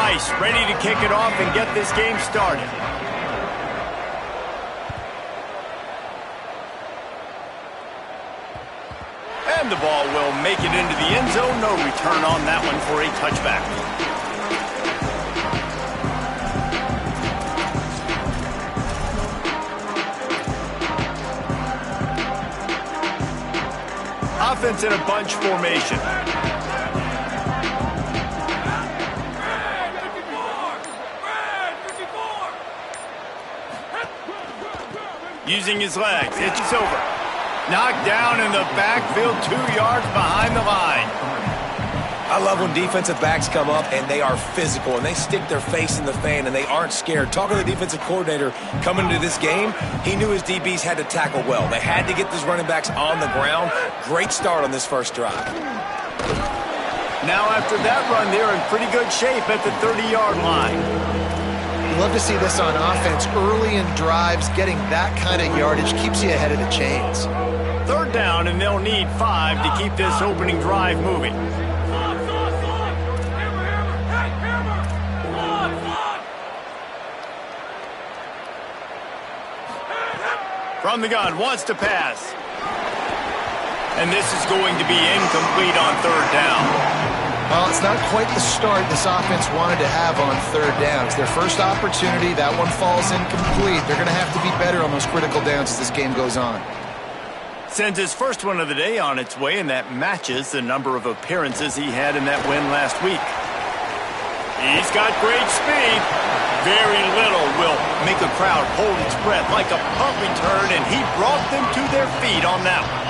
Nice, ready to kick it off and get this game started. And the ball will make it into the end zone. No return on that one for a touchback. Offense in a bunch formation. Using his legs, it's over. Knocked down in the backfield, 2 yards behind the line. I love when defensive backs come up and they are physical and they stick their face in the fan and they aren't scared. Talking to the defensive coordinator coming into this game, he knew his DBs had to tackle well. They had to get those running backs on the ground. Great start on this first drive. Now after that run, they're in pretty good shape at the 30-yard line. You love to see this on offense. Early in drives, getting that kind of yardage keeps you ahead of the chains. Third down, and they'll need 5 to keep this opening drive moving. From the gun, wants to pass. And this is going to be incomplete on third down. Well, it's not quite the start this offense wanted to have on third down. It's their first opportunity. That one falls incomplete. They're going to have to be better on those critical downs as this game goes on. Sends his first one of the day on its way, and that matches the number of appearances he had in that win last week. He's got great speed. Very little will make a crowd hold its breath like a punt return, and he brought them to their feet on that one.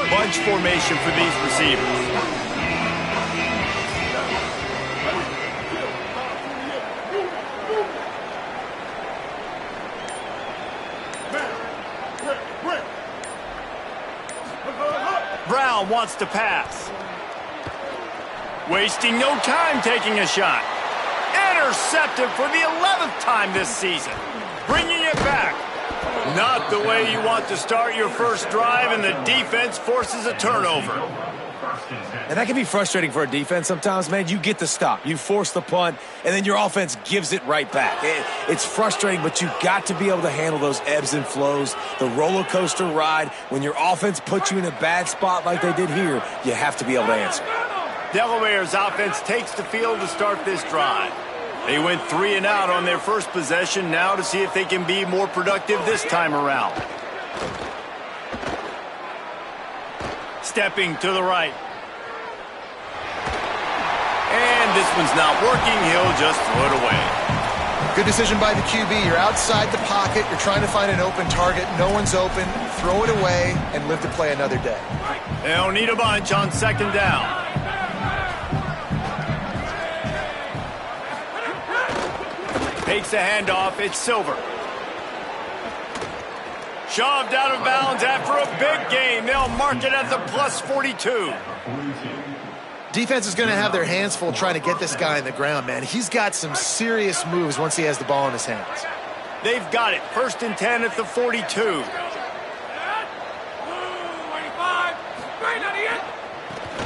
Bunch formation for these receivers. Brown wants to pass. Wasting no time taking a shot. Intercepted for the 11th time this season. Bringing it back. Not the way you want to start your first drive, and the defense forces a turnover. And that can be frustrating for a defense sometimes, man. You get the stop, you force the punt, and then your offense gives it right back. It's frustrating, but you've got to be able to handle those ebbs and flows, the roller coaster ride. When your offense puts you in a bad spot like they did here, you have to be able to answer. Delaware's offense takes the field to start this drive. They went 3 and out on their first possession, now to see if they can be more productive this time around. Stepping to the right. And this one's not working. He'll just throw it away. Good decision by the QB. You're outside the pocket. You're trying to find an open target. No one's open. Throw it away and live to play another day. They'll need a bunch on second down. Takes the handoff. It's Silver. Shoved out of bounds after a big gain. They'll mark it at the plus 42. Defense is going to have their hands full trying to get this guy in the ground, man. He's got some serious moves once he has the ball in his hands. They've got it. 1st and 10 at the 42.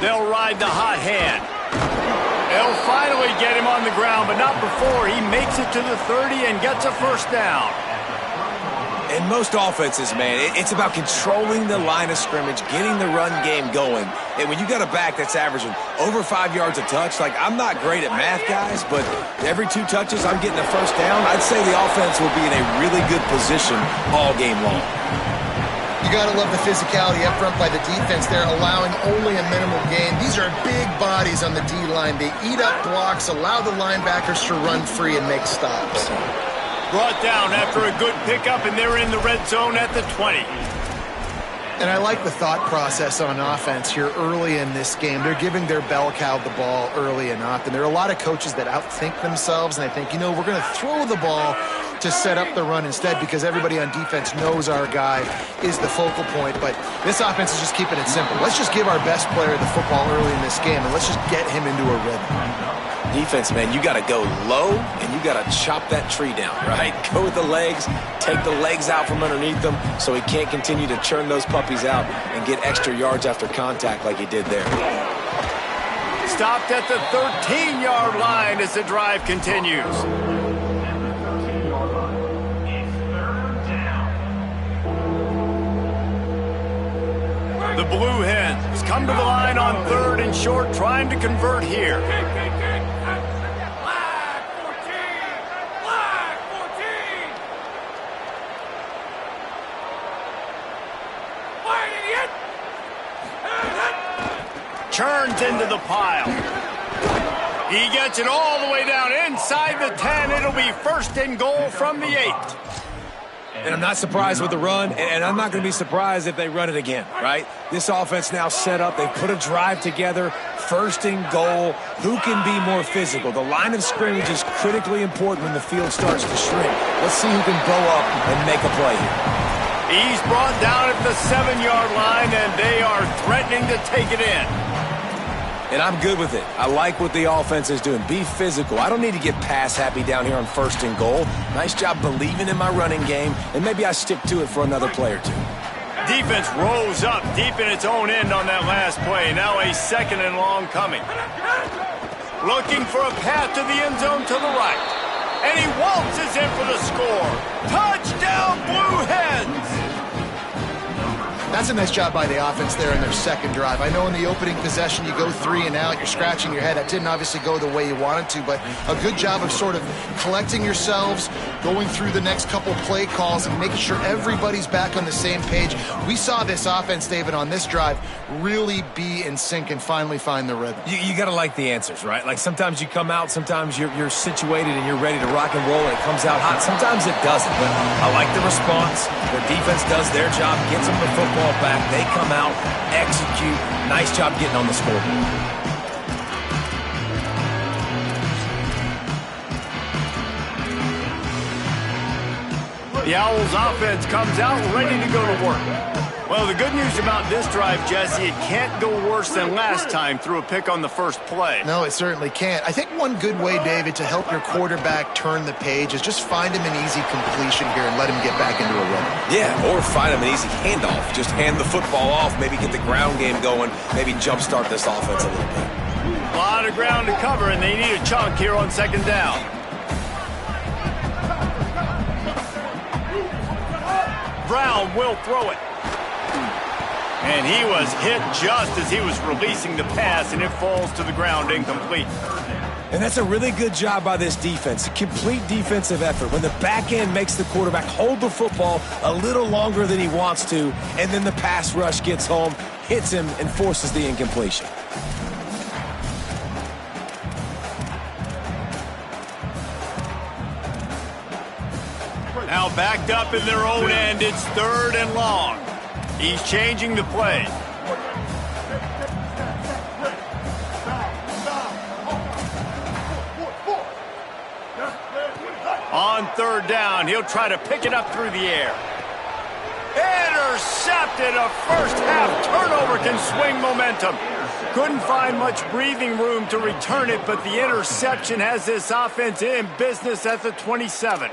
They'll ride the hot hand. They'll finally get him on the ground, but not before he makes it to the 30 and gets a first down. In most offenses, man, it's about controlling the line of scrimmage, getting the run game going. And when you got a back that's averaging over 5 yards a touch, like, I'm not great at math, guys, but every 2 touches I'm getting a first down, I'd say the offense will be in a really good position all game long. You got to love the physicality up front by the defense there, allowing only a minimal gain. These are big bodies on the D-line. They eat up blocks, allow the linebackers to run free and make stops. Brought down after a good pickup, and they're in the red zone at the 20. And I like the thought process on offense here early in this game. They're giving their bell cow the ball early enough, and there are a lot of coaches that outthink themselves, and I think, you know, we're going to throw the ball to set up the run instead because everybody on defense knows our guy is the focal point. But this offense is just keeping it simple. Let's just give our best player the football early in this game, and let's just get him into a rhythm. Defense, man, you got to go low, and you got to chop that tree down, right? Go with the legs, take the legs out from underneath them so he can't continue to churn those puppies out and get extra yards after contact like he did there. Stopped at the 13-yard line as the drive continues. The Blue Hens come to the line on 3rd and short, trying to convert here. Turns into the pile. He gets it all the way down inside the 10. It'll be 1st and goal from the 8. And I'm not surprised with the run, and I'm not going to be surprised if they run it again, right? This offense now set up. They've put a drive together. 1st and goal. Who can be more physical? The line of scrimmage is critically important when the field starts to shrink. Let's see who can bow up and make a play here. He's brought down at the 7-yard line, and they are threatening to take it in. And I'm good with it. I like what the offense is doing. Be physical. I don't need to get pass happy down here on 1st and goal. Nice job believing in my running game, and maybe I stick to it for another play or two. Defense rose up deep in its own end on that last play. Now a 2nd and long coming. Looking for a path to the end zone to the right. And he waltzes in for the score. Touchdown, Blue Hens! That's a nice job by the offense there in their 2nd drive. I know in the opening possession you go 3 and out, you're scratching your head. That didn't obviously go the way you wanted to, but a good job of sort of collecting yourselves, going through the next couple play calls and making sure everybody's back on the same page. We saw this offense, David, on this drive really be in sync and finally find the rhythm. You got to like the answers, right? Like sometimes you come out, sometimes you're situated and you're ready to rock and roll and it comes out hot. Sometimes it doesn't, but I like the response. The defense does their job, gets them the football back. They come out, execute. Nice job getting on the scoreboard. The Owls offense comes out ready to go to work. Well, the good news about this drive, Jesse, it can't go worse than last time through a pick on the first play. No, it certainly can't. I think one good way, David, to help your quarterback turn the page is just find him an easy completion here and let him get back into a rhythm. Yeah, or find him an easy handoff. Just hand the football off, maybe get the ground game going, maybe jumpstart this offense a little bit. A lot of ground to cover, and they need a chunk here on 2nd down. Brown will throw it. And he was hit just as he was releasing the pass, and it falls to the ground incomplete. And that's a really good job by this defense. A complete defensive effort. When the back end makes the quarterback hold the football a little longer than he wants to, and then the pass rush gets home, hits him, and forces the incompletion. Now backed up in their own end, it's 3rd and long. He's changing the play. On 3rd down, he'll try to pick it up through the air. Intercepted. A first-half turnover can swing momentum. Couldn't find much breathing room to return it, but the interception has this offense in business at the 27.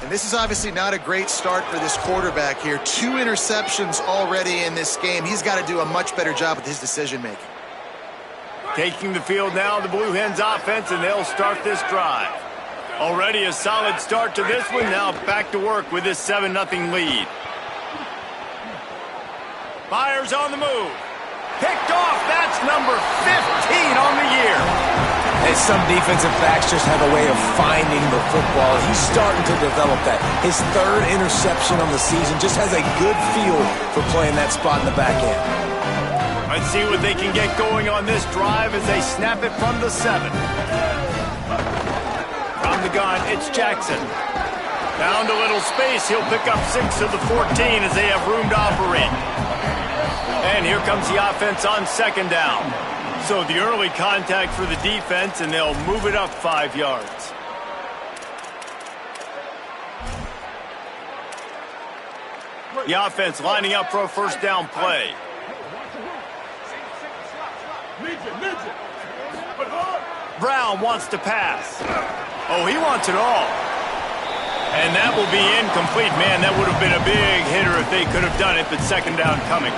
And this is obviously not a great start for this quarterback here. 2 interceptions already in this game. He's got to do a much better job with his decision-making. Taking the field now, the Blue Hens offense, and they'll start this drive. Already a solid start to this one. Now back to work with this 7-0 lead. Fires on the move. Picked off. That's number 15 on the year. And some defensive backs just have a way of finding the football. He's starting to develop that. His 3rd interception on the season just has a good feel for playing that spot in the back end. Let's see what they can get going on this drive as they snap it from the 7. From the gun, it's Jackson. Found a little space. He'll pick up 6 of the 14 as they have room to operate. And here comes the offense on 2nd down. So the early contact for the defense, and they'll move it up 5 yards. The offense lining up for a first down play. Brown wants to pass. Oh, he wants it all. And that will be incomplete. Man, that would have been a big hitter if they could have done it, but second down coming.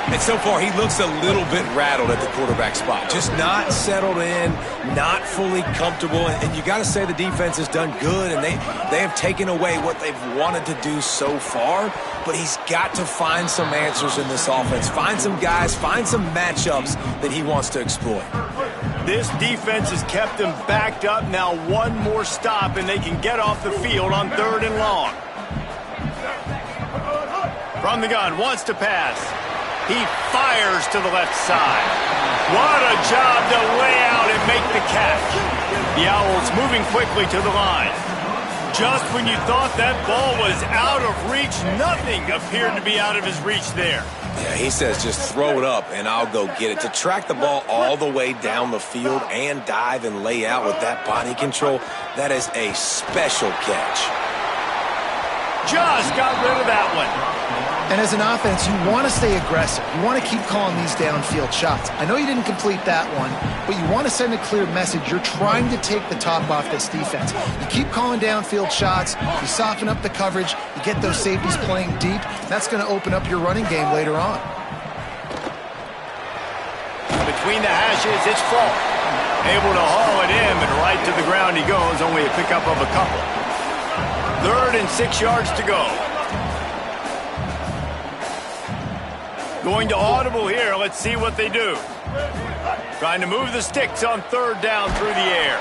And so far, he looks a little bit rattled at the quarterback spot. Just not settled in, not fully comfortable. And you got to say the defense has done good, and they have taken away what they've wanted to do so far. But he's got to find some answers in this offense. Find some guys, find some matchups that he wants to exploit. This defense has kept them backed up. Now one more stop, and they can get off the field on 3rd and long. From the gun, wants to pass. He fires to the left side. What a job to lay out and make the catch. The Owls moving quickly to the line. Just when you thought that ball was out of reach, nothing appeared to be out of his reach there. Yeah, he says just throw it up and I'll go get it. To track the ball all the way down the field and dive and lay out with that body control, that is a special catch. Just got rid of that one. And as an offense, you want to stay aggressive. You want to keep calling these downfield shots. I know you didn't complete that one, but you want to send a clear message. You're trying to take the top off this defense. You keep calling downfield shots. You soften up the coverage. You get those safeties playing deep. That's going to open up your running game later on. Between the hashes, it's Falk. Able to haul it in, but right to the ground he goes. Only a pickup of a couple. 3rd and 6 yards to go. Going to audible here. Let's see what they do. Trying to move the sticks on 3rd down through the air.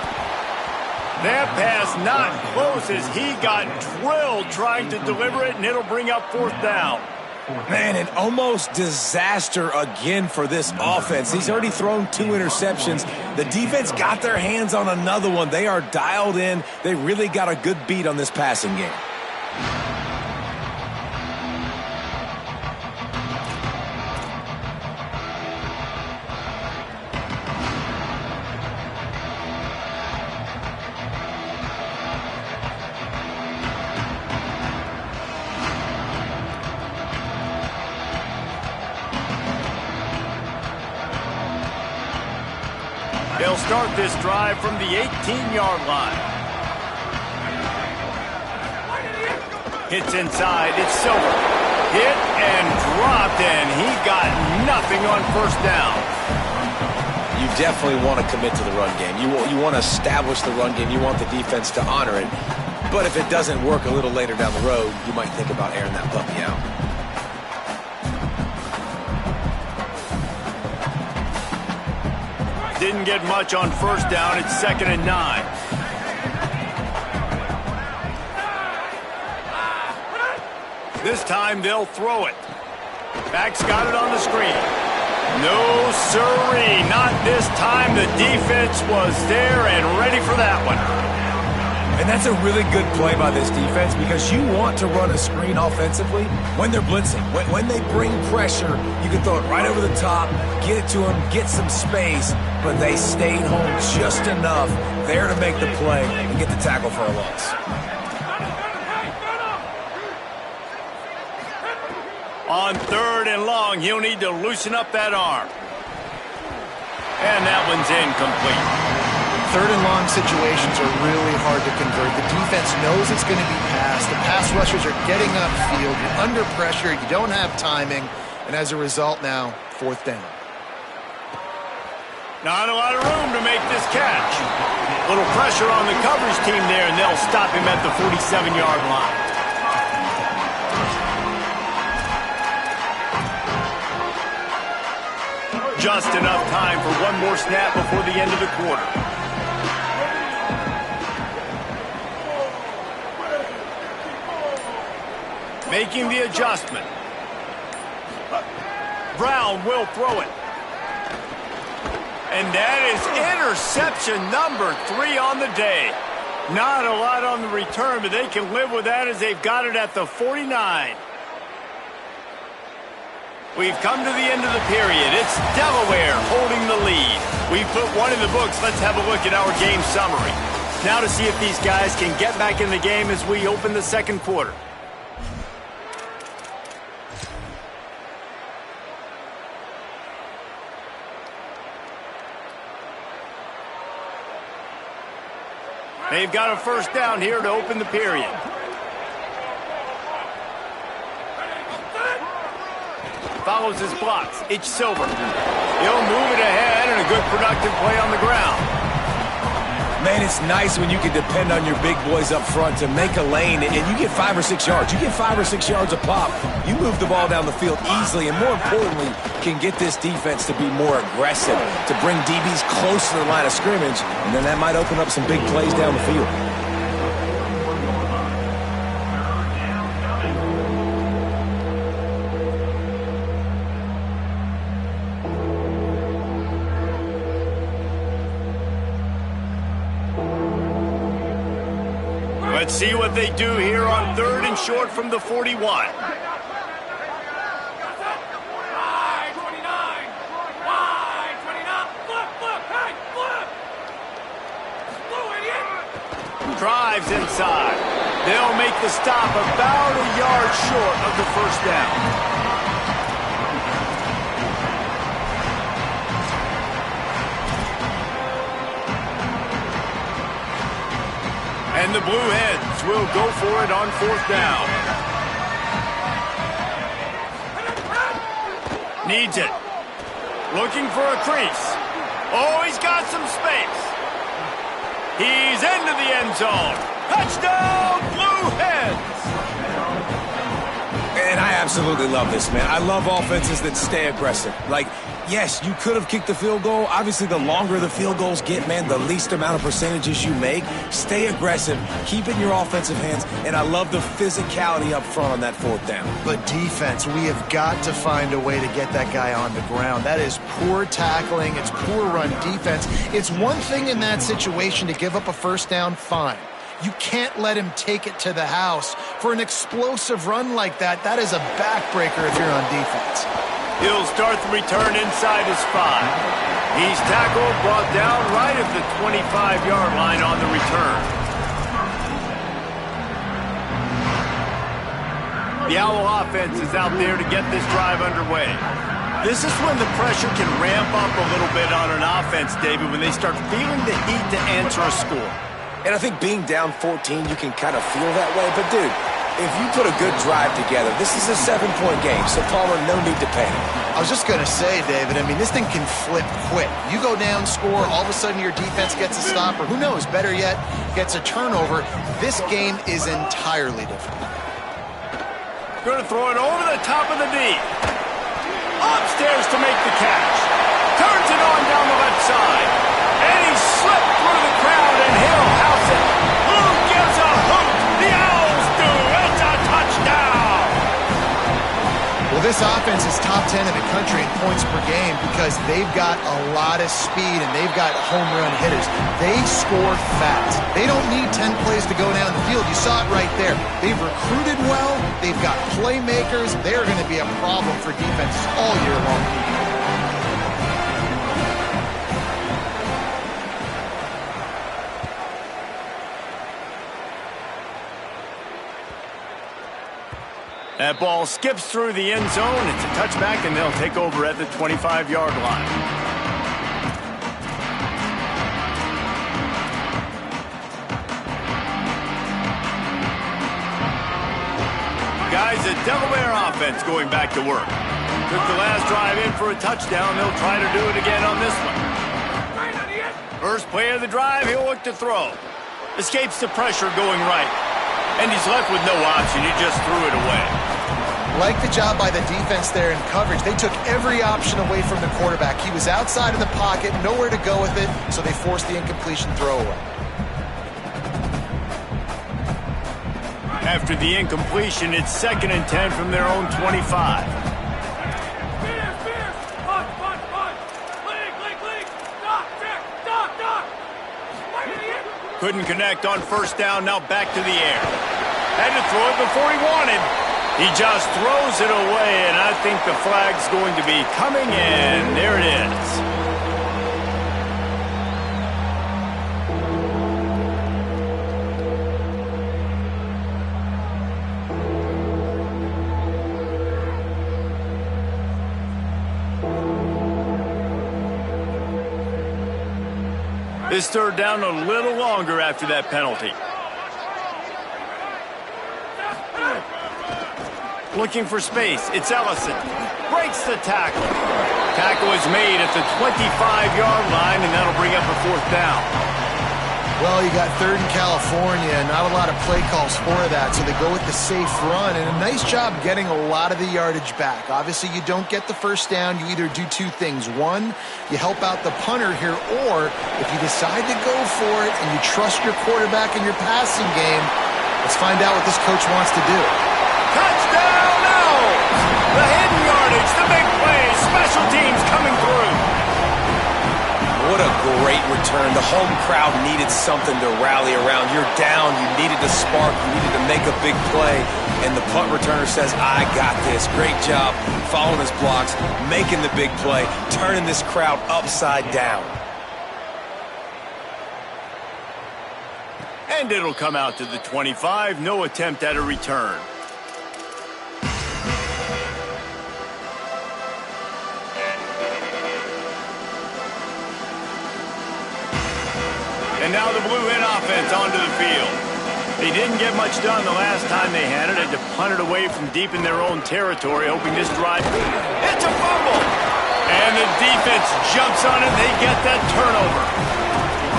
That pass not close as he got drilled trying to deliver it, and it'll bring up 4th down. Man, an almost disaster again for this offense. He's already thrown 2 interceptions. The defense got their hands on another one. They are dialed in. They really got a good beat on this passing game. They'll start this drive from the 18-yard line. Hits inside. It's Silver. Hit and dropped, and he got nothing on 1st down. You definitely want to commit to the run game. You want to establish the run game. You want the defense to honor it. But if it doesn't work a little later down the road, you might think about airing that puppy out. Didn't get much on 1st down. It's 2nd and 9. This time they'll throw it. Back's got it on the screen. No siree, not this time. The defense was there and ready for that one. And that's a really good play by this defense because you want to run a screen offensively when they're blitzing. When they bring pressure, you can throw it right over the top, get it to them, get some space, but they stayed home just enough there to make the play and get the tackle for a loss. On 3rd and long, he'll need to loosen up that arm. And that one's incomplete. 3rd and long situations are really hard to convert. The defense knows it's going to be passed. The pass rushers are getting upfield. You're under pressure. You don't have timing. And as a result now, 4th down. Not a lot of room to make this catch. Little pressure on the coverage team there, and they'll stop him at the 47-yard line. Just enough time for one more snap before the end of the quarter. Making the adjustment. Brown will throw it. And that is interception number 3 on the day. Not a lot on the return, but they can live with that as they've got it at the 49. We've come to the end of the period. It's Delaware holding the lead. We've put one in the books. Let's have a look at our game summary. Now to see if these guys can get back in the game as we open the second quarter. They've got a first down here to open the period. Follows his blocks. It's Silver. He'll move it ahead and a good productive play on the ground. Man, it's nice when you can depend on your big boys up front to make a lane and you get 5 or 6 yards. You get 5 or 6 yards a pop. You move the ball down the field easily and more importantly can get this defense to be more aggressive, to bring DBs close to the line of scrimmage, and then that might open up some big plays down the field. Let's see what they do here on 3rd and short from the 41. Drives inside. They'll make the stop about a yard short of the first down. And the Blue Hens will go for it on 4th down. Needs it. Looking for a crease. Oh, he's got some space. He's into the end zone. Touchdown, Blue Hens! And I absolutely love this, man. I love offenses that stay aggressive. Like, yes, you could have kicked the field goal. Obviously, the longer the field goals get, man, the least amount of percentages you make. Stay aggressive. Keep it in your offensive hands. And I love the physicality up front on that 4th down. But defense, we have got to find a way to get that guy on the ground. That is poor tackling. It's poor run defense. It's one thing in that situation to give up a first down, fine. You can't let him take it to the house. For an explosive run like that, that is a backbreaker if you're on defense. He'll start the return inside his 5. He's tackled, brought down right at the 25-yard line on the return. The Owl offense is out there to get this drive underway. This is when the pressure can ramp up a little bit on an offense, David, when they start feeling the heat to answer a score. And I think being down 14, you can kind of feel that way. But, dude, if you put a good drive together, this is a 7-point game. So, Palmer, no need to panic. I was just going to say, David, I mean, this thing can flip quick. You go down, score, all of a sudden your defense gets a stop, or who knows, better yet, gets a turnover. This game is entirely different. Going to throw it over the top of the D. Upstairs to make the catch. Turns it on down the left side. And he slipped through the crowd, and he'll house it. Who gives a hoot? The Owls do. It's a touchdown. Well, this offense is top 10 in the country in points per game because they've got a lot of speed and they've got home run hitters. They score fast. They don't need 10 plays to go down the field. You saw it right there. They've recruited well. They've got playmakers. They're going to be a problem for defenses all year long. That ball skips through the end zone. It's a touchback, and they'll take over at the 25-yard line. Guys, a Delaware offense going back to work. Took the last drive in for a touchdown. They'll try to do it again on this one. First play of the drive, he'll look to throw. Escapes the pressure going right. And he's left with no option. He just threw it away. Like the job by the defense there in coverage. They took every option away from the quarterback. He was outside of the pocket, nowhere to go with it, so they forced the incompletion throwaway. After the incompletion, it's 2nd and 10 from their own 25. Couldn't connect on first down, now back to the air. Had to throw it before he wanted. He just throws it away, and I think the flag's going to be coming in. There it is. This third down a little longer after that penalty. Looking for space. It's Ellison. Breaks the tackle. Tackle is made at the 25-yard line, and that'll bring up a fourth down. Well, you got third in California, not a lot of play calls for that, so they go with the safe run, and a nice job getting a lot of the yardage back. Obviously, you don't get the first down. You either do two things. One, you help out the punter here, or if you decide to go for it and you trust your quarterback in your passing game, let's find out what this coach wants to do. Touchdown now! The hidden yardage, the big play, special teams coming through. What a great return. The home crowd needed something to rally around. You're down. You needed to spark. You needed to make a big play. And the punt returner says, I got this. Great job following his blocks, making the big play, turning this crowd upside down. And it'll come out to the 25. No attempt at a return. And now the Blue Hen offense onto the field. They didn't get much done the last time they had it. Had to punt it away from deep in their own territory, hoping this drive. It's a fumble! And the defense jumps on it. They get that turnover.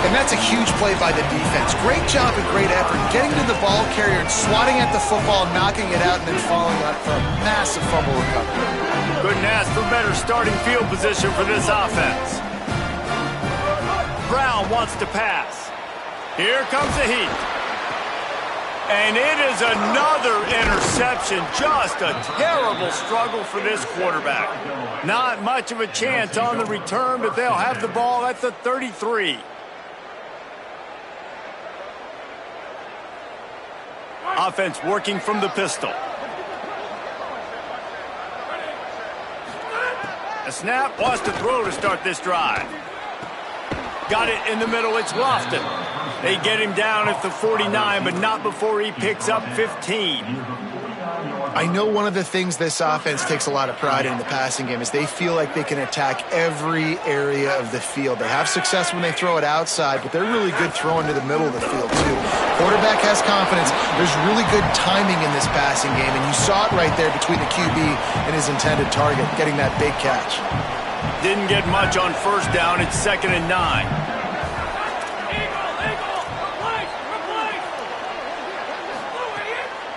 And that's a huge play by the defense. Great job and great effort getting to the ball carrier and swatting at the football, knocking it out, and then following up for a massive fumble recovery. Couldn't ask for better starting field position for this offense. Brown wants to pass. Here comes the heat. And it is another interception. Just a terrible struggle for this quarterback. Not much of a chance on the return, but they'll have the ball at the 33. Offense working from the pistol. A snap, wants to throw to start this drive. Got it in the middle, it's Lofton. They get him down at the 49, but not before he picks up 15. I know one of the things this offense takes a lot of pride in the passing game is they feel like they can attack every area of the field. They have success when they throw it outside, but they're really good throwing to the middle of the field, too. Quarterback has confidence. There's really good timing in this passing game, and you saw it right there between the QB and his intended target, getting that big catch. Didn't get much on first down. It's 2nd and 9.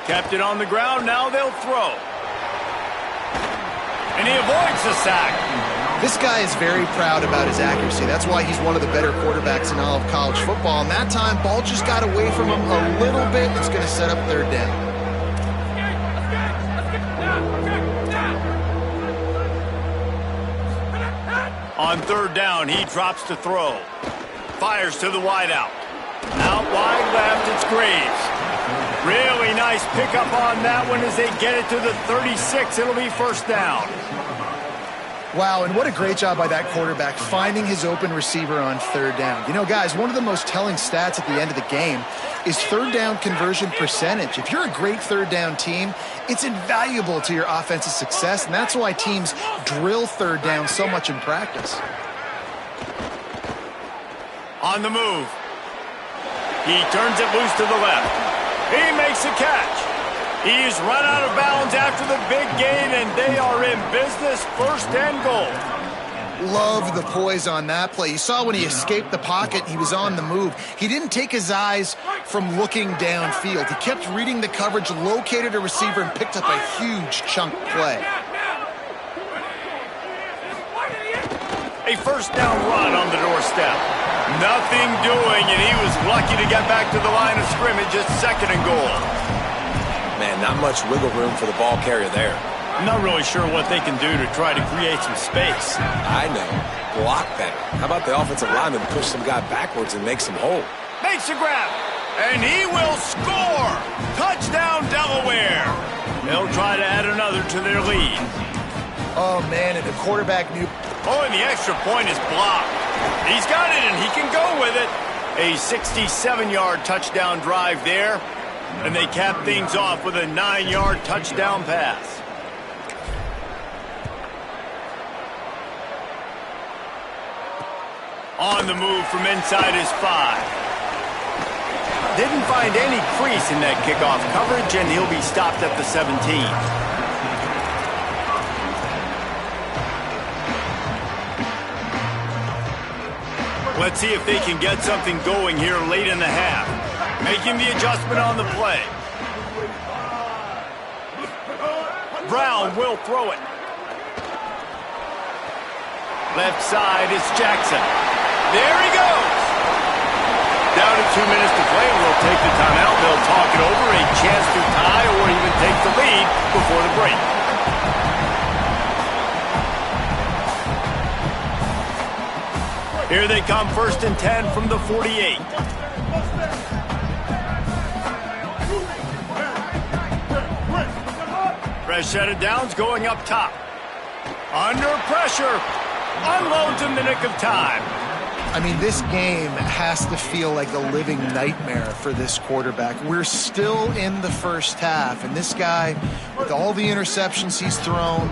Kept it on the ground. Now they'll throw. And he avoids the sack. This guy is very proud about his accuracy. That's why he's one of the better quarterbacks in all of college football. And that time, ball just got away from him a little bit. It's going to set up third down. On third down, he drops to throw. Fires to the wideout. Out wide left, it's Graves. Really nice pickup on that one as they get it to the 36. It'll be first down. Wow, and what a great job by that quarterback finding his open receiver on third down. You know, guys, one of the most telling stats at the end of the game is third down conversion percentage. If you're a great third down team, it's invaluable to your offensive success, and that's why teams drill third down so much in practice. On the move. He turns it loose to the left. He makes a catch. He's run out of bounds after the big gain, and they are in business, 1st and goal. Love the poise on that play. You saw when he escaped the pocket, he was on the move. He didn't take his eyes from looking downfield. He kept reading the coverage, located a receiver, and picked up a huge chunk play. A first down run on the doorstep. Nothing doing, and he was lucky to get back to the line of scrimmage at 2nd and goal. Man, not much wiggle room for the ball carrier there. I'm not really sure what they can do to try to create some space. I know. Block better. How about the offensive lineman push some guy backwards and make some hole? Makes a grab, and he will score! Touchdown, Delaware! They'll try to add another to their lead. Oh, man, and the quarterback knew. Oh, and the extra point is blocked. He's got it, and he can go with it. A 67-yard touchdown drive there, and they cap things off with a 9-yard touchdown pass. On the move from inside his 5. Didn't find any crease in that kickoff coverage, and he'll be stopped at the 17. Let's see if they can get something going here late in the half. Making the adjustment on the play. Brown will throw it. Left side, it's Jackson. There he goes. Down to 2 minutes to play, and we'll take the timeout. They'll talk it over, a chance to tie or even take the lead before the break. Here they come, 1st and 10 from the 48. Fresh set of downs going up top. Under pressure. Unloads in the nick of time. I mean, this game has to feel like a living nightmare for this quarterback. We're still in the first half, and this guy, with all the interceptions he's thrown,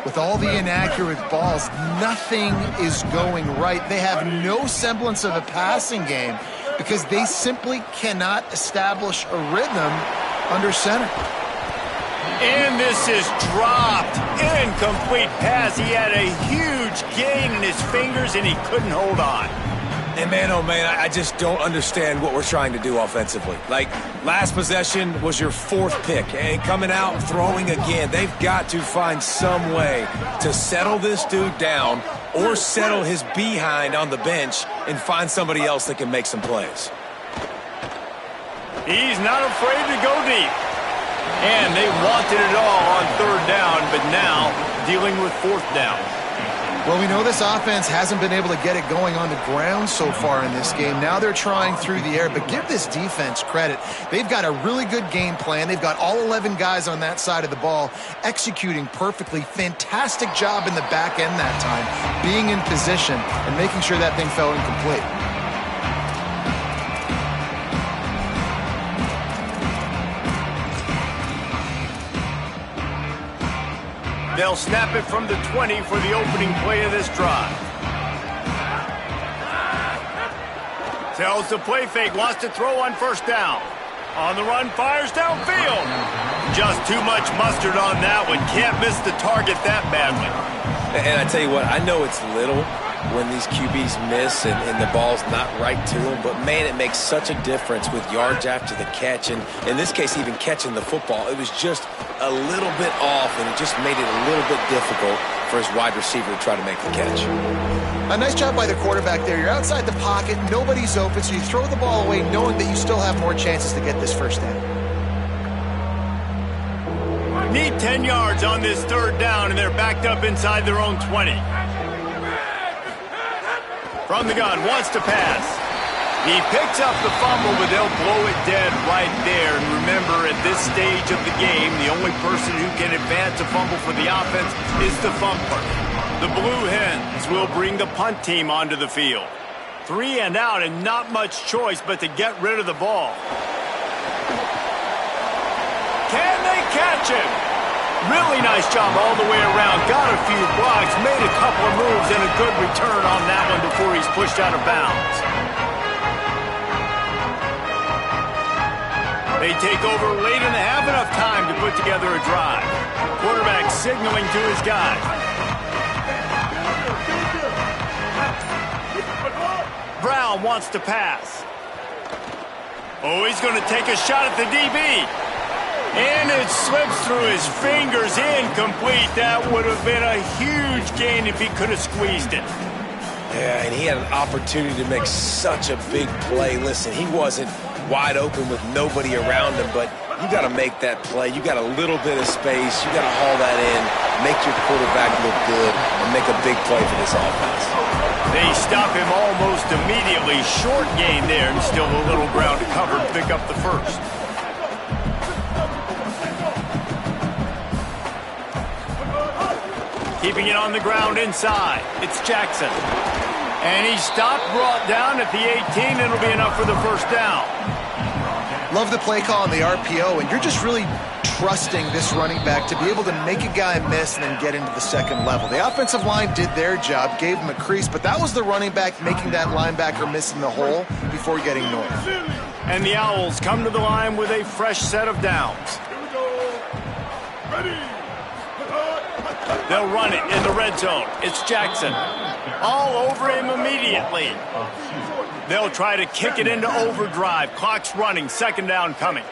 with all the inaccurate balls, nothing is going right. They have no semblance of a passing game because they simply cannot establish a rhythm under center. And this is dropped. Incomplete pass. He had a huge gain in his fingers, and he couldn't hold on. And man, oh man, I just don't understand what we're trying to do offensively. Like, last possession was your 4th pick, and coming out throwing again. They've got to find some way to settle this dude down or settle his behind on the bench and find somebody else that can make some plays. He's not afraid to go deep. And they wanted it all on 3rd down, but now dealing with 4th down. Well, we know this offense hasn't been able to get it going on the ground so far in this game. Now they're trying through the air, but give this defense credit. They've got a really good game plan. They've got all 11 guys on that side of the ball executing perfectly. Fantastic job in the back end that time, being in position and making sure that thing fell incomplete. They'll snap it from the 20 for the opening play of this drive. Tells the play fake, wants to throw on 1st down. On the run, fires downfield. Just too much mustard on that one. Can't miss the target that badly. And I tell you what, I know it's little when these QBs miss and the ball's not right to them, but man, it makes such a difference with yards after the catch, and in this case, even catching the football. It was just a little bit off, and it just made it a little bit difficult for his wide receiver to try to make the catch. A nice job by the quarterback there. You're outside the pocket, nobody's open, so you throw the ball away knowing that you still have more chances to get this 1st down. Need 10 yards on this 3rd down, and they're backed up inside their own 20. From the gun, wants to pass. He picks up the fumble, but they'll blow it dead right there. And remember, at this stage of the game, the only person who can advance a fumble for the offense is the fumbler. The Blue Hens will bring the punt team onto the field. 3 and out, and not much choice but to get rid of the ball. Can they catch him? Really nice job all the way around. Got a few blocks, made a couple of moves, and a good return on that one before he's pushed out of bounds. They take over late in the half, enough time to put together a drive. Quarterback signaling to his guy. Brown wants to pass. Oh, he's going to take a shot at the DB. And it slips through his fingers, incomplete. That would have been a huge gain if he could have squeezed it. Yeah, and he had an opportunity to make such a big play. Listen, he wasn't wide open with nobody around him, but you got to make that play. You got a little bit of space. You got to haul that in, make your quarterback look good, and make a big play for this offense. They stop him almost immediately. Short gain there, and still a little ground to cover to pick up the 1st. Keeping it on the ground inside. It's Jackson. And he's stopped, brought down at the 18. It'll be enough for the 1st down. Love the play call on the RPO, and you're just really trusting this running back to be able to make a guy miss and then get into the second level. The offensive line did their job, gave him a crease, but that was the running back making that linebacker miss in the hole before getting north. And the Owls come to the line with a fresh set of downs. They'll run it in the red zone. It's Jackson. All over him immediately. They'll try to kick it into overdrive. Clock's running. Second down coming.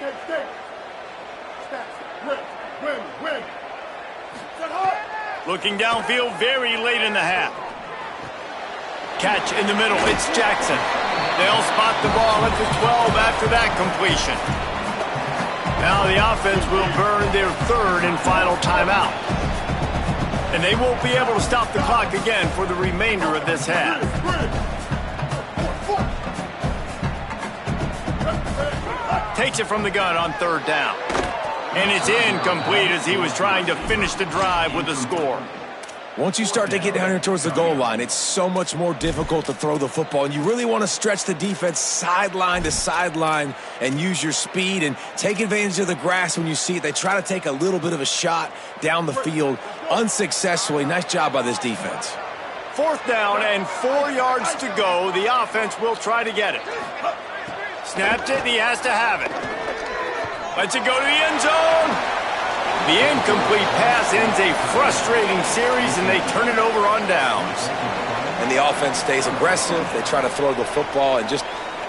Looking downfield very late in the half. Catch in the middle. It's Jackson. They'll spot the ball at the 12 after that completion. Now the offense will burn their third and final timeout. And they won't be able to stop the clock again for the remainder of this half. Takes it from the gun on third down. And it's incomplete as he was trying to finish the drive with a score. Once you start to get down here towards the goal line, it's so much more difficult to throw the football. And you really want to stretch the defense sideline to sideline and use your speed and take advantage of the grass when you see it. They try to take a little bit of a shot down the field unsuccessfully. Nice job by this defense. Fourth down and 4 yards to go. The offense will try to get it. Snapped it, and he has to have it. Lets it go to the end zone. The incomplete pass ends a frustrating series, and they turn it over on downs. And the offense stays aggressive. They try to throw the football and just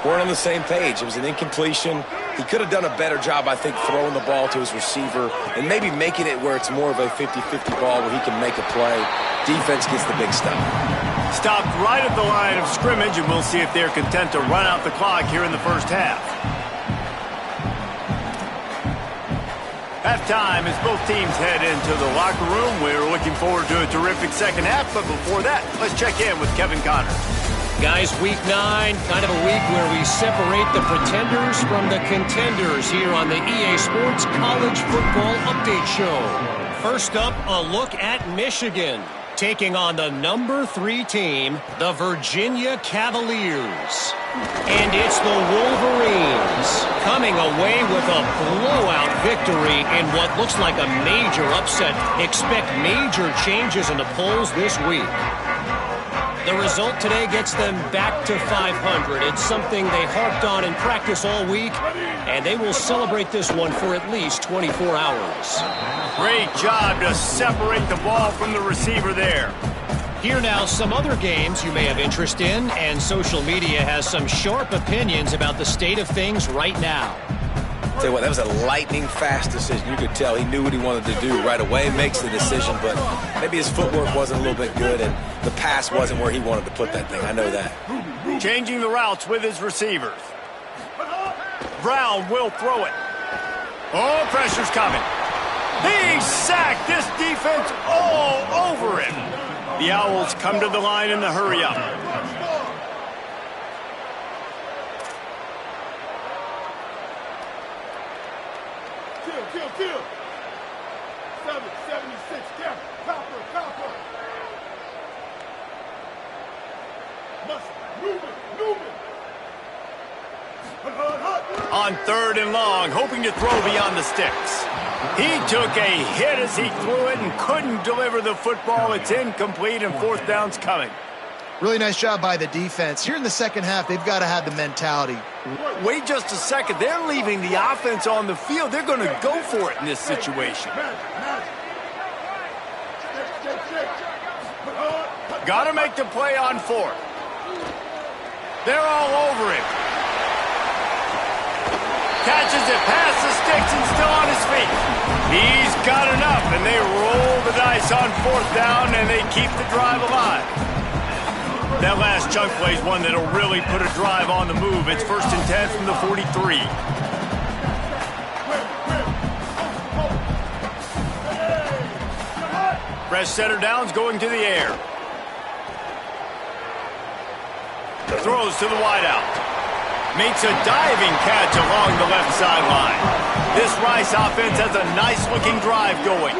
weren't on the same page. It was an incompletion. He could have done a better job, I think, throwing the ball to his receiver and maybe making it where it's more of a 50-50 ball where he can make a play. Defense gets the big stop. Stopped right at the line of scrimmage, and we'll see if they're content to run out the clock here in the first half. Halftime as both teams head into the locker room. We're looking forward to a terrific second half, but before that, let's check in with Kevin Connors. Guys, week 9, kind of a week where we separate the pretenders from the contenders here on the EA Sports College Football Update Show. First up, a look at Michigan, taking on the number 3 team, the Virginia Cavaliers. And it's the Wolverines coming away with a blowout victory in what looks like a major upset. Expect major changes in the polls this week. The result today gets them back to 500. It's something they harped on in practice all week, and they will celebrate this one for at least 24 hours. Great job to separate the ball from the receiver there. Here now, some other games you may have interest in, and social media has some sharp opinions about the state of things right now. Tell you what, that was a lightning-fast decision. You could tell he knew what he wanted to do right away, makes the decision, but maybe his footwork wasn't a little bit good, and the pass wasn't where he wanted to put that thing. I know that. Changing the routes with his receivers. Brown will throw it. Oh, pressure's coming. He's sacked. This defense all over him. The Owls come to the line in the hurry-up. Kill. 776, Copper. Move it. On third and long, hoping to throw beyond the sticks. He took a hit as he threw it and couldn't deliver the football. It's incomplete, and fourth down's coming. Really nice job by the defense. Here in the second half, they've got to have the mentality. Wait just a second. They're leaving the offense on the field. They're going to go for it in this situation. Got to make the play on fourth. They're all over him. Catches it past the sticks and still on his feet. He's got enough, and they roll the dice on fourth down, and they keep the drive alive. That last chunk play is one that'll really put a drive on the move. It's 1st and 10 from the 43. Fresh center downs going to the air. Throws to the wideout. Makes a diving catch along the left sideline. This Rice offense has a nice-looking drive going.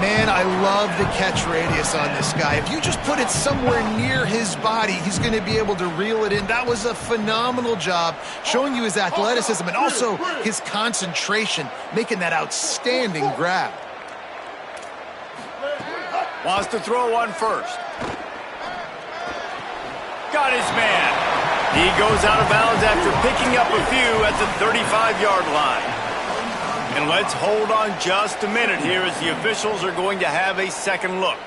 Man, I love the catch radius on this guy. If you just put it somewhere near his body, he's going to be able to reel it in. That was a phenomenal job, showing you his athleticism and also his concentration, making that outstanding grab. Wants to throw one first. Got his man. He goes out of bounds after picking up a few at the 35-yard line. And let's hold on just a minute here as the officials are going to have a second look.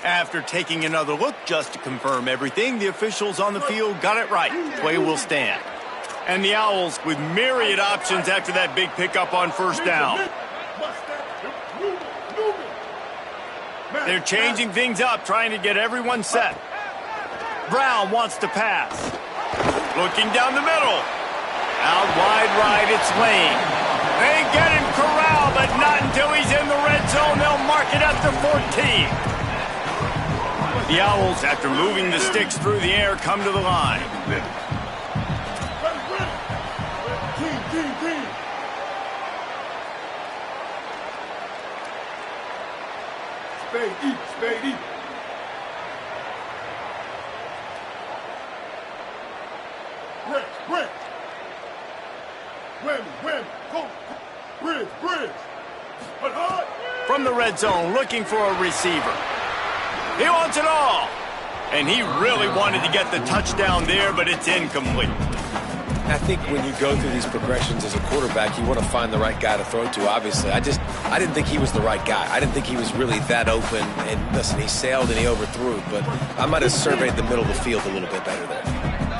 After taking another look just to confirm everything, the officials on the field got it right. Play will stand. And the Owls with myriad options after that big pickup on first down. They're changing things up, trying to get everyone set. Brown wants to pass. Looking down the middle. Out wide right, it's Lane. They get him corralled, but not until he's in the red zone. They'll mark it at the 14. The Owls, after moving the sticks through the air, come to the line. Spade eat, spade eat. Brick. Win. Go. Bridge. From the red zone, looking for a receiver. He wants it all. And he really wanted to get the touchdown there, but it's incomplete. I think when you go through these progressions as a quarterback, you want to find the right guy to throw to, obviously. I didn't think he was the right guy. I didn't think he was really that open. And listen, he sailed and he overthrew, but I might have surveyed the middle of the field a little bit better there.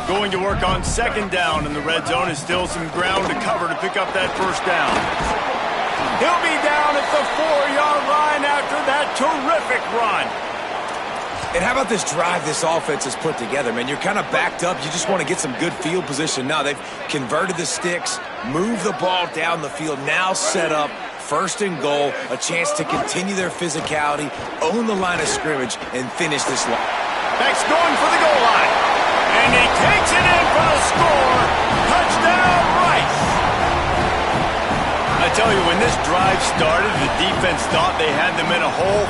Going to work on second down in the red zone is still some ground to cover to pick up that first down. He'll be down at the 4-yard line after that terrific run. And how about this drive this offense has put together, man? You're kind of backed up. You just want to get some good field position. Now they've converted the sticks, moved the ball down the field, now set up first and goal, a chance to continue their physicality, own the line of scrimmage, and finish this line. Beck's going for the goal line. And he takes it in for the score. Touchdown, Rice. I tell you, when this drive started, the defense thought they had them in a hole.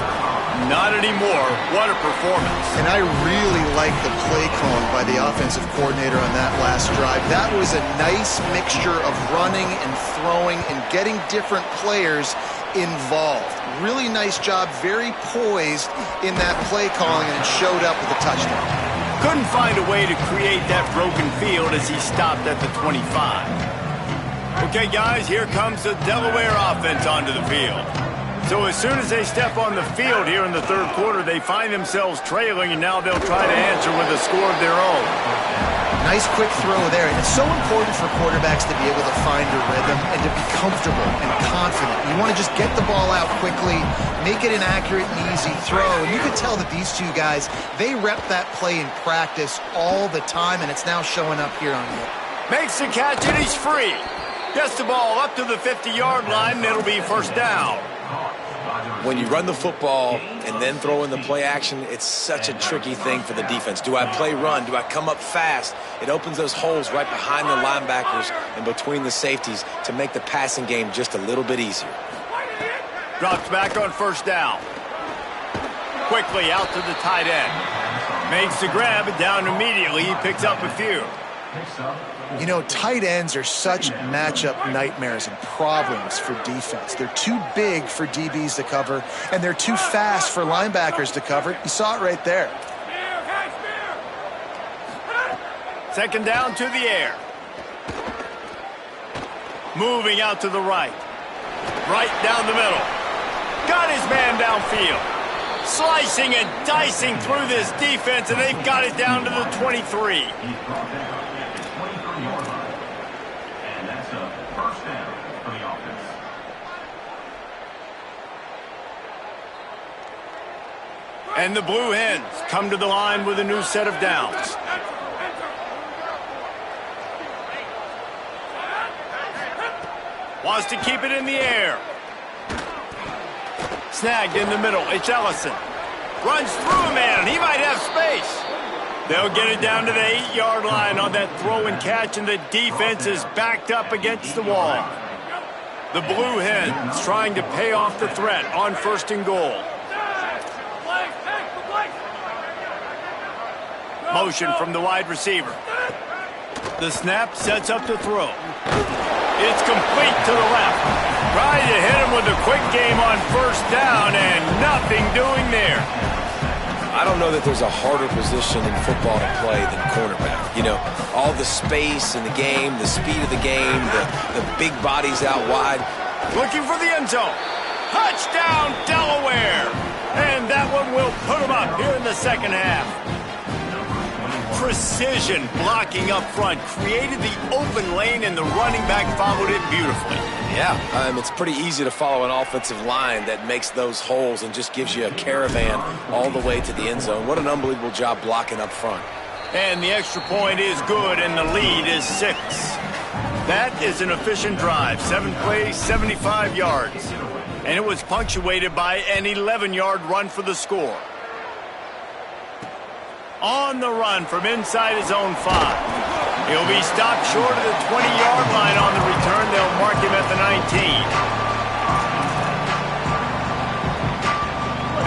Not anymore. What a performance. And I really like the play calling by the offensive coordinator on that last drive. That was a nice mixture of running and throwing and getting different players involved. Really nice job, very poised in that play calling, and it showed up with a touchdown. Couldn't find a way to create that broken field as he stopped at the 25. Okay, guys, here comes the Delaware offense onto the field. So as soon as they step on the field here in the third quarter, they find themselves trailing, and now they'll try to answer with a score of their own. Nice quick throw there, and it's so important for quarterbacks to be able to find a rhythm and to be comfortable and confident. You want to just get the ball out quickly, make it an accurate and easy throw, and you can tell that these two guys, they rep that play in practice all the time, and it's now showing up here on it. Makes the catch, and he's free. Gets the ball up to the 50-yard line, and it'll be first down. When you run the football and then throw in the play action, it's such a tricky thing for the defense. Do I play run? Do I come up fast? It opens those holes right behind the linebackers and between the safeties to make the passing game just a little bit easier. Drops back on first down. Quickly out to the tight end. Makes the grab, and down immediately. He picks up a few. You know, tight ends are such matchup nightmares and problems for defense. They're too big for DBs to cover, and they're too fast for linebackers to cover. You saw it right there. Second down to the air. Moving out to the right. Right down the middle. Got his man downfield. Slicing and dicing through this defense, and they've got it down to the 23. And the Blue Hens come to the line with a new set of downs. Wants to keep it in the air. Snagged in the middle. It's Ellison. Runs through a man, and he might have space. They'll get it down to the 8-yard line on that throw and catch, and the defense is backed up against the wall. The Blue Hens trying to pay off the threat on 1st and goal. Motion from the wide receiver. The snap sets up the throw. It's complete to the left. Trying to hit him with a quick game on 1st down, and nothing doing there. I don't know that there's a harder position in football to play than cornerback. You know, all the space in the game, the speed of the game, the big bodies out wide. Looking for the end zone. Touchdown, Delaware! And that one will put them up here in the second half. Precision blocking up front created the open lane, and the running back followed it beautifully. Yeah, it's pretty easy to follow an offensive line that makes those holes and just gives you a caravan all the way to the end zone. What an unbelievable job blocking up front. And the extra point is good, and the lead is 6. That is an efficient drive. 7 plays, 75 yards. And it was punctuated by an 11-yard run for the score. On the run from inside his own 5. He'll be stopped short of the 20-yard line on the return. They'll mark him at the 19.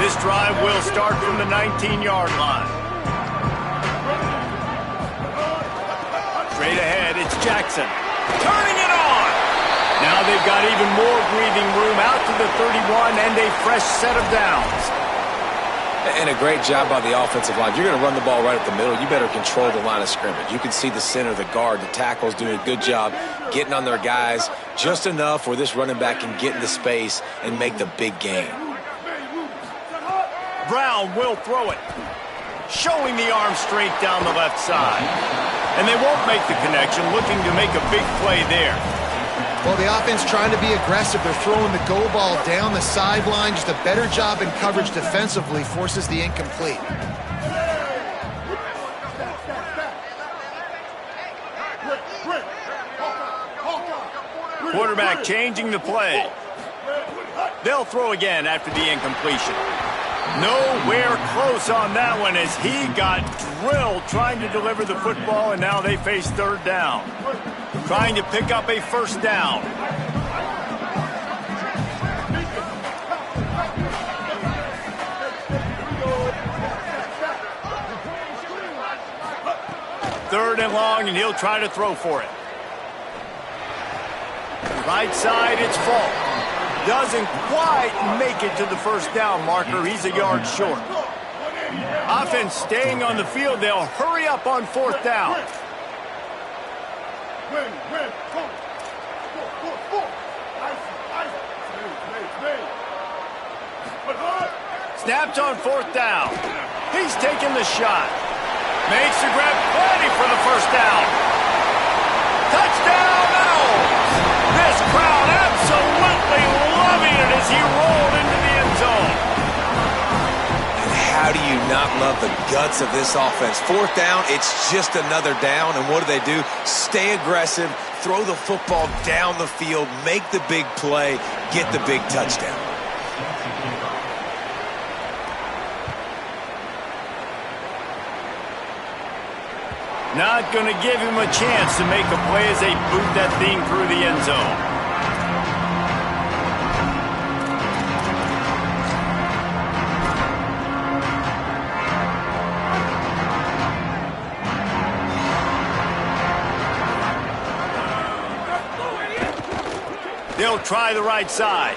This drive will start from the 19-yard line. Straight ahead, it's Jackson. Turning it on! Now they've got even more breathing room out to the 31 and a fresh set of downs. And a great job by the offensive line. If you're going to run the ball right up the middle, you better control the line of scrimmage. You can see the center, the guard, the tackles doing a good job getting on their guys just enough where this running back can get into space and make the big gain. Brown will throw it, showing the arm strength down the left side. And they won't make the connection, looking to make a big play there. Well, the offense trying to be aggressive. They're throwing the go ball down the sideline. Just a better job in coverage defensively forces the incomplete. Quarterback changing the play. They'll throw again after the incompletion. Nowhere close on that one as he got drilled trying to deliver the football, and now they face 3rd down. Trying to pick up a 1st down. Third and long, and he'll try to throw for it. Right side, it's Falk. Doesn't quite make it to the 1st down marker. He's a yard short. Offense staying on the field. They'll hurry up on 4th down. Snapped on 4th down. He's taking the shot. Makes the grab, plenty for the 1st down. Touchdown, Owls! This crowd absolutely loving it as he rolled into the end zone. And how do you not love the guts of this offense? 4th down, it's just another down, and what do? Stay aggressive, throw the football down the field, make the big play, get the big touchdown. Not going to give him a chance to make a play as they boot that thing through the end zone. They'll try the right side.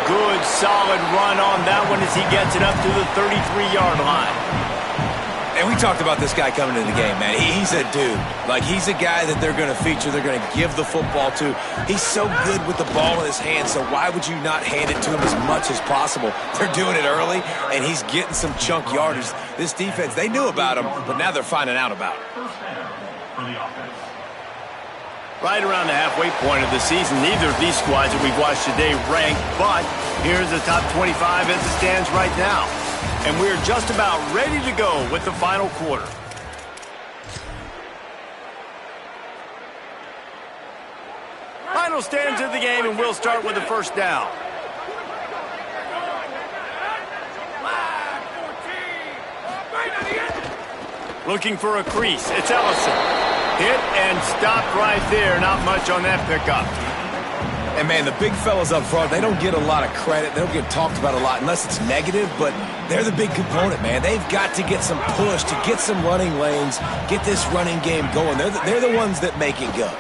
Good, solid run on that one as he gets it up to the 33-yard line. And we talked about this guy coming into the game, man. He's a dude. Like, he's a guy that they're going to feature, they're going to give the football to. He's so good with the ball in his hand, so why would you not hand it to him as much as possible? They're doing it early, and he's getting some chunk yardage. This defense, they knew about him, but now they're finding out about him. Right around the halfway point of the season, neither of these squads that we've watched today ranked, but here's the top 25 as it stands right now. And we're just about ready to go with the final quarter. Final stands of the game, and we'll start with the 1st down. Looking for a crease. It's Ellison. Hit and stopped right there. Not much on that pickup. And, man, the big fellas up front, they don't get a lot of credit. They don't get talked about a lot unless it's negative, but they're the big component, man. They've got to get some push, to get some running lanes, get this running game going. They're the ones that make it go.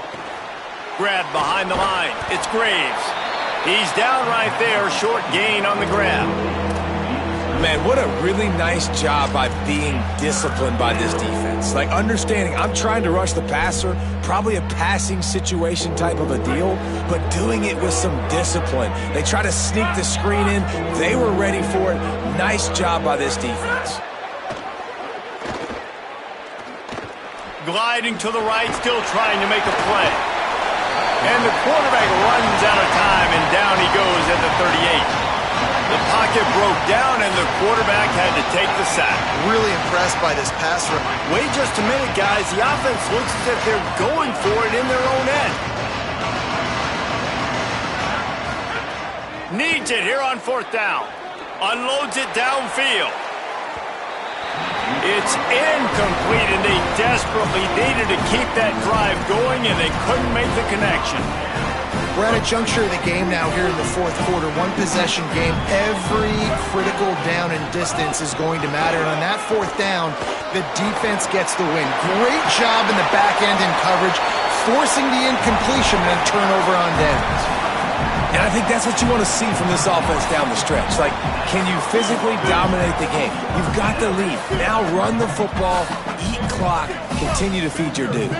Grab behind the line. It's Graves. He's down right there. Short gain on the grab. Man, what a really nice job by being disciplined by this defense. Like, understanding I'm trying to rush the passer, probably a passing situation type of a deal, but doing it with some discipline. They try to sneak the screen in. They were ready for it. Nice job by this defense. Gliding to the right, still trying to make a play. And the quarterback runs out of time, and down he goes at the 38. The pocket broke down, and the quarterback had to take the sack. Really impressed by this pass rush. Wait just a minute, guys. The offense looks as if they're going for it in their own end. Needs it here on 4th down. Unloads it downfield. It's incomplete, and they desperately needed to keep that drive going, and they couldn't make the connection. We're at a juncture of the game now here in the 4th quarter. One possession game. Every critical down and distance is going to matter. And on that 4th down, the defense gets the win. Great job in the back end in coverage, forcing the incompletion and a turnover on downs. And I think that's what you want to see from this offense down the stretch. Like, can you physically dominate the game? You've got the lead. Now run the football, eat clock, continue to feed your dude.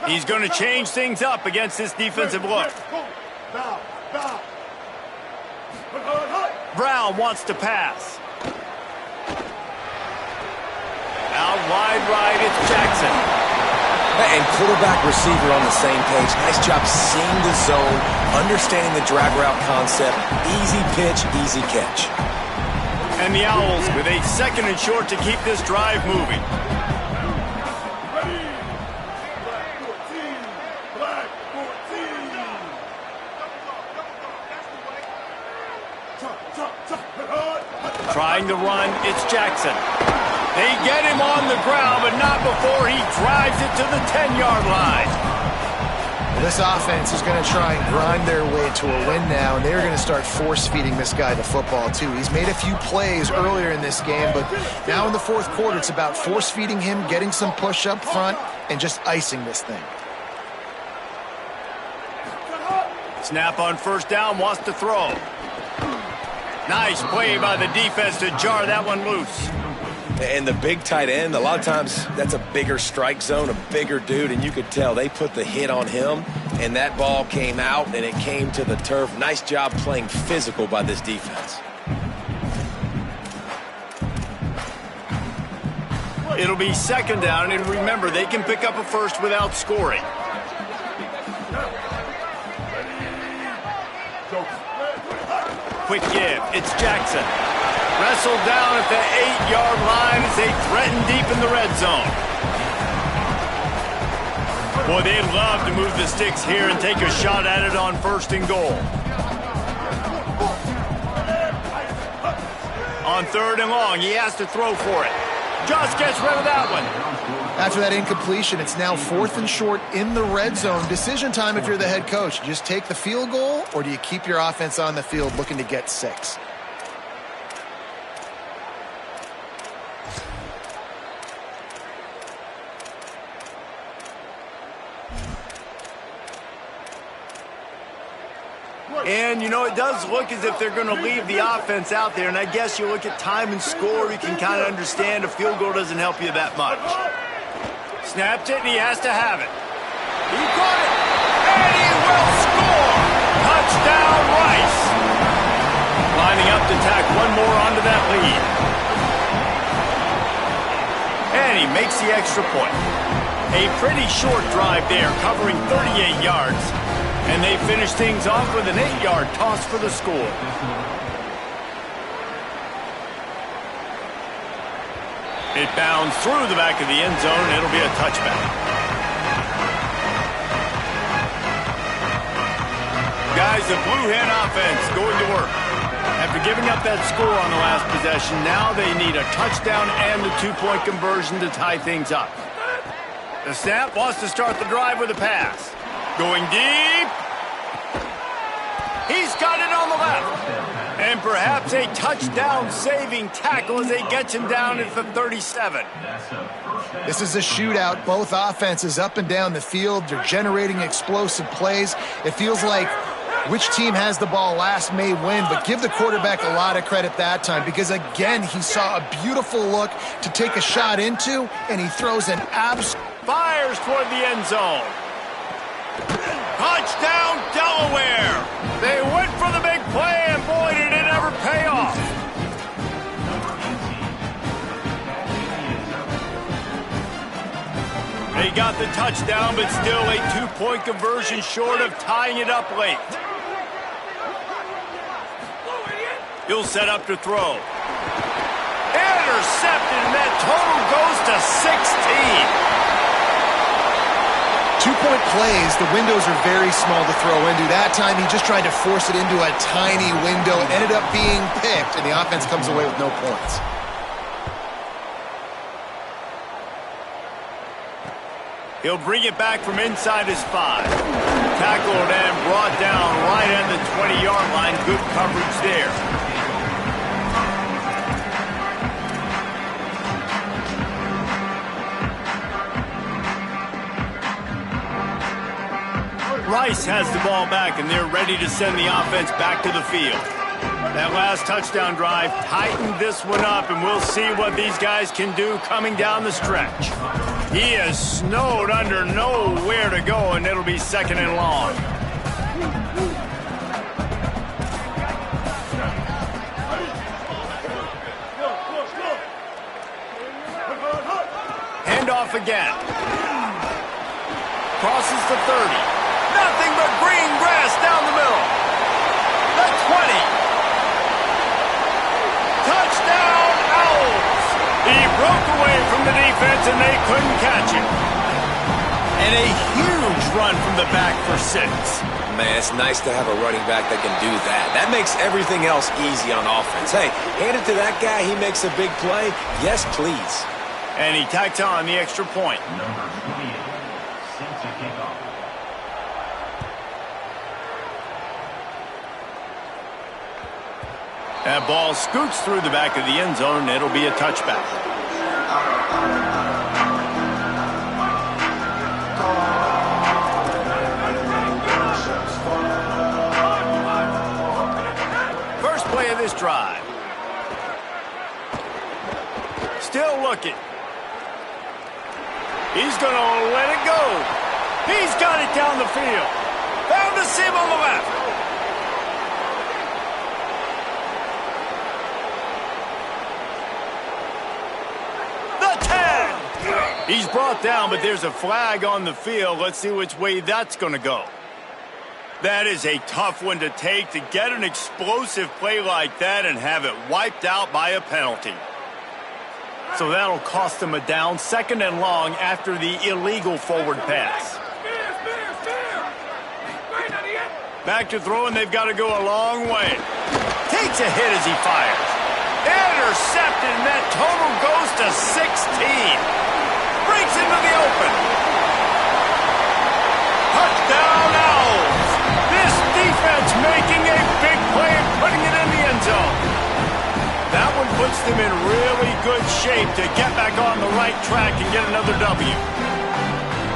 He's going to change things up against this defensive look. Brown wants to pass. Out wide right, it's Jackson. And quarterback receiver on the same page. Nice job seeing the zone, understanding the drag route concept. Easy pitch, easy catch. And the Owls with a 2nd and short to keep this drive moving. Trying to run, it's Jackson. They get him on the ground, but not before he drives it to the 10-yard line. Well, this offense is going to try and grind their way to a win now, and they're going to start force-feeding this guy the football, too. He's made a few plays earlier in this game, but now in the 4th quarter, it's about force-feeding him, getting some push up front, and just icing this thing. Snap on 1st down, wants to throw. Nice play by the defense to jar that one loose. And the big tight end, a lot of times that's a bigger strike zone, a bigger dude, and you could tell they put the hit on him, and that ball came out, and it came to the turf. Nice job playing physical by this defense. It'll be 2nd down, and remember, they can pick up a first without scoring. Quick give, it's Jackson. Wrestled down at the 8-yard line as they threaten deep in the red zone. Boy, they'd love to move the sticks here and take a shot at it on 1st and goal. On 3rd and long, he has to throw for it. Just gets rid of that one. After that incompletion, it's now 4th and short in the red zone. Decision time if you're the head coach. Just take the field goal, or do you keep your offense on the field looking to get 6? And, you know, it does look as if they're going to leave the offense out there. And I guess you look at time and score, you can kind of understand a field goal doesn't help you that much. Snapped it, and he has to have it. He got it, and he will score! Touchdown, Rice! Lining up to tack one more onto that lead. And he makes the extra point. A pretty short drive there, covering 38 yards. And they finish things off with an 8-yard toss for the score. It bounds through the back of the end zone, and it'll be a touchback. Guys, the Blue Hen offense going to work. After giving up that score on the last possession, now they need a touchdown and the two-point conversion to tie things up. The snap wants to start the drive with a pass. Going deep. He's got it on the left. And perhaps a touchdown-saving tackle as they get him down at the 37. This is a shootout. Both offenses up and down the field. They're generating explosive plays. It feels like which team has the ball last may win, but give the quarterback a lot of credit that time because, again, he saw a beautiful look to take a shot into, and he throws an fires toward the end zone. Touchdown, Delaware! They went for the big play, and boy, did it ever pay off. They got the touchdown, but still a two-point conversion short of tying it up late. He'll set up to throw. Intercepted, and that total goes to 16. Two-point plays, the windows are very small to throw into. That time, he just tried to force it into a tiny window. It ended up being picked, and the offense comes away with no points. He'll bring it back from inside his 5. Tackled and brought down right at the 20-yard line. Good coverage there. Rice has the ball back, and they're ready to send the offense back to the field. That last touchdown drive tightened this one up, and we'll see what these guys can do coming down the stretch. He is snowed under nowhere to go, and it'll be second and long. Handoff again. Crosses the 30. Nothing but green grass down the middle. The 20. Touchdown, Owls. He broke away from the defense, and they couldn't catch him. And a huge run from the back for 6. Man, it's nice to have a running back that can do that. That makes everything else easy on offense. Hey, hand it to that guy. He makes a big play. Yes, please. And he tacks on the extra point. Number 28, set to kick off. That ball scoots through the back of the end zone. It'll be a touchback. First play of this drive. Still looking. He's going to let it go. He's got it down the field. Found a seam on the left. He's brought down, but there's a flag on the field. Let's see which way that's going to go. That is a tough one to take, to get an explosive play like that and have it wiped out by a penalty. So that'll cost them a down, second and long after the illegal forward pass. Back to throw, and they've got to go a long way. Takes a hit as he fires. Intercepted, and that total goes to 16. Breaks into the open. Touchdown, Owls. This defense making a big play and putting it in the end zone. That one puts them in really good shape to get back on the right track and get another W.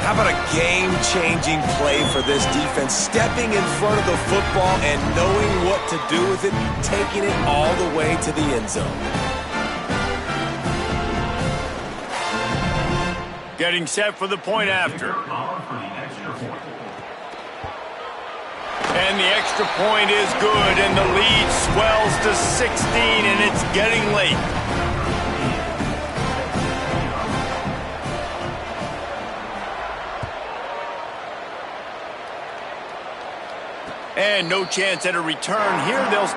How about a game-changing play for this defense? Stepping in front of the football and knowing what to do with it, taking it all the way to the end zone. Getting set for the point after. And the extra point is good, and the lead swells to 16, and it's getting late. And no chance at a return here. They'll...